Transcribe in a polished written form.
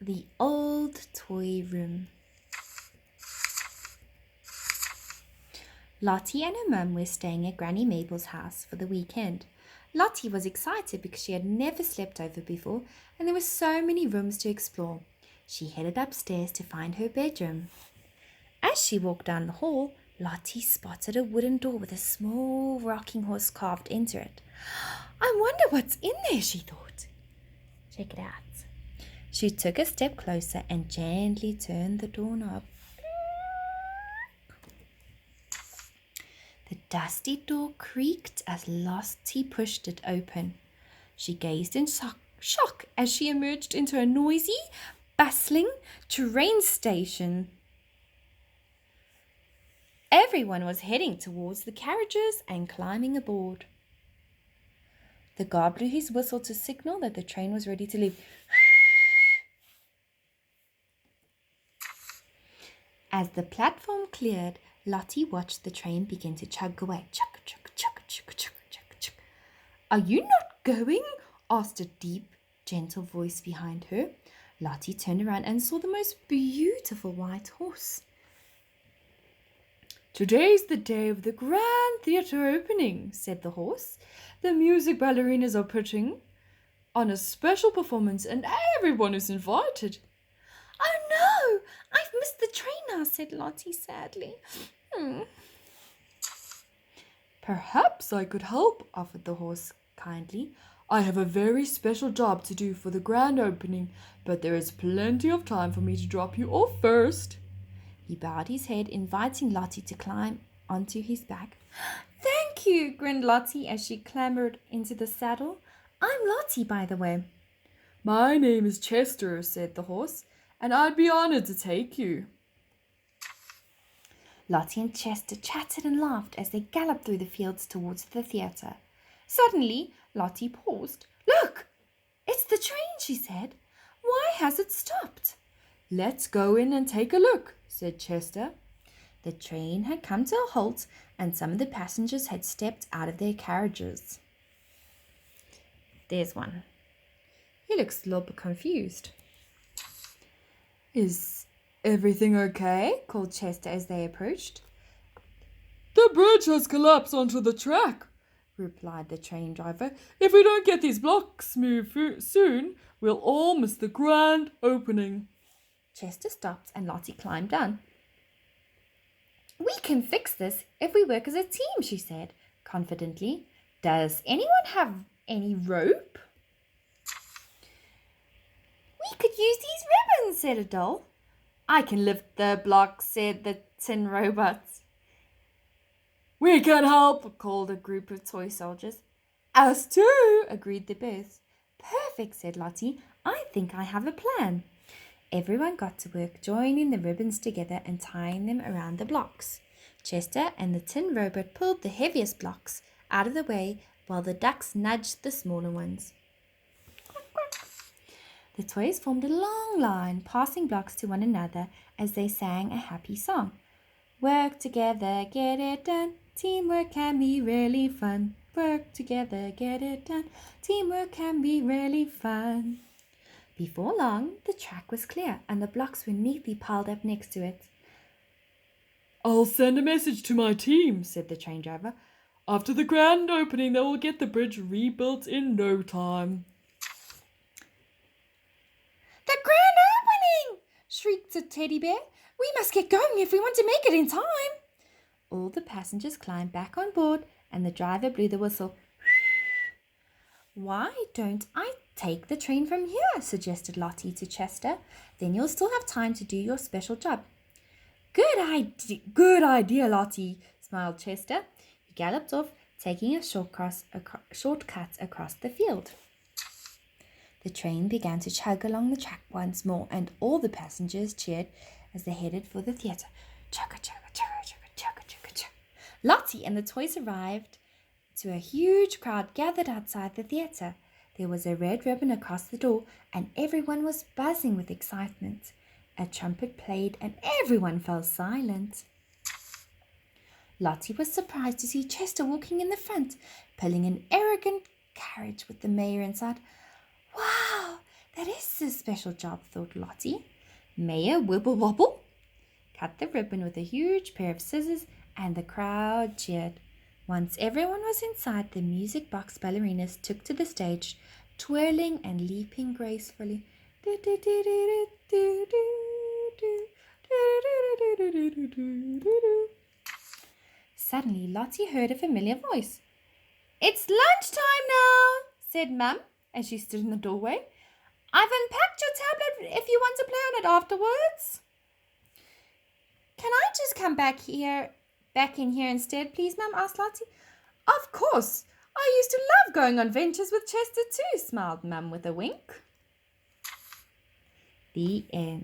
The Old Toy Room. Lottie and her mum were staying at Granny Mabel's house for the weekend. Lottie was excited because she had never slept over before and there were so many rooms to explore. She headed upstairs to find her bedroom. As she walked down the hall, Lottie spotted a wooden door with a small rocking horse carved into it. I wonder what's in there, she thought. Check it out. She took a step closer and gently turned the doorknob. The dusty door creaked as Lottie pushed it open. She gazed in shock as she emerged into a noisy, bustling train station. Everyone was heading towards the carriages and climbing aboard. The guard blew his whistle to signal that the train was ready to leave. As the platform cleared, Lottie watched the train begin to chug away. Chug, chug, chug, chug, chug, chug, chug. Are you not going? Asked a deep, gentle voice behind her. Lottie turned around and saw the most beautiful white horse. Today's the day of the grand theatre opening, said the horse. The music ballerinas are putting on a special performance and everyone is invited. Oh no, I've missed the train now, said Lottie sadly. Perhaps I could help, offered the horse kindly. I have a very special job to do for the grand opening, but there is plenty of time for me to drop you off first. He bowed his head, inviting Lottie to climb onto his back. Thank you, grinned Lottie as she clambered into the saddle. I'm Lottie, by the way. My name is Chester, said the horse, and I'd be honored to take you. Lottie and Chester chatted and laughed as they galloped through the fields towards the theatre. Suddenly, Lottie paused. Look, it's the train, she said. Why has it stopped? Let's go in and take a look, said Chester. The train had come to a halt and some of the passengers had stepped out of their carriages. There's one. He looks a little bit confused. Is everything okay? Called Chester as they approached. The bridge has collapsed onto the track, replied the train driver. If we don't get these blocks moved soon, we'll all miss the grand opening. Chester stopped and Lottie climbed down. We can fix this if we work as a team, she said confidently. Does anyone have any rope? We could use these ribbons, said a doll. I can lift the blocks, said the tin robot. We can help, called a group of toy soldiers. Us too, agreed the bears. Perfect, said Lottie. I think I have a plan. Everyone got to work joining the ribbons together and tying them around the blocks. Chester and the tin robot pulled the heaviest blocks out of the way while the ducks nudged the smaller ones. The toys formed a long line, passing blocks to one another as they sang a happy song. Work together, get it done. Teamwork can be really fun. Work together, get it done. Teamwork can be really fun. Before long, the track was clear and the blocks were neatly piled up next to it. I'll send a message to my team, said the train driver. After the grand opening, they will get the bridge rebuilt in no time. The grand opening! Shrieked a teddy bear. We must get going if we want to make it in time. All the passengers climbed back on board and the driver blew the whistle. Why don't I take the train from here? Suggested Lottie to Chester. Then you'll still have time to do your special job. Good idea, Lottie, smiled Chester. He galloped off, taking a shortcut across the field. The train began to chug along the track once more, and all the passengers cheered as they headed for the theatre. Chugga, chugga, chugga, chugga, chugga, chugga, chugga. Lottie and the toys arrived to a huge crowd gathered outside the theatre. There was a red ribbon across the door, and everyone was buzzing with excitement. A trumpet played, and everyone fell silent. Lottie was surprised to see Chester walking in the front, pulling an arrogant carriage with the mayor inside. Wow, That is a special job, thought Lottie. Mayor Wibble Wobble cut the ribbon with a huge pair of scissors, and the crowd cheered. Once everyone was inside, the music box ballerinas took to the stage, twirling and leaping gracefully. Suddenly, Lottie heard a familiar voice. "It's lunchtime now," said Mum as she stood in the doorway. "I've unpacked your tablet if you want to play on it afterwards." "Can I just come back in here instead, please, Mum?" asked Lottie. "Of course. I used to love going on ventures with Chester too," smiled Mum with a wink. The end.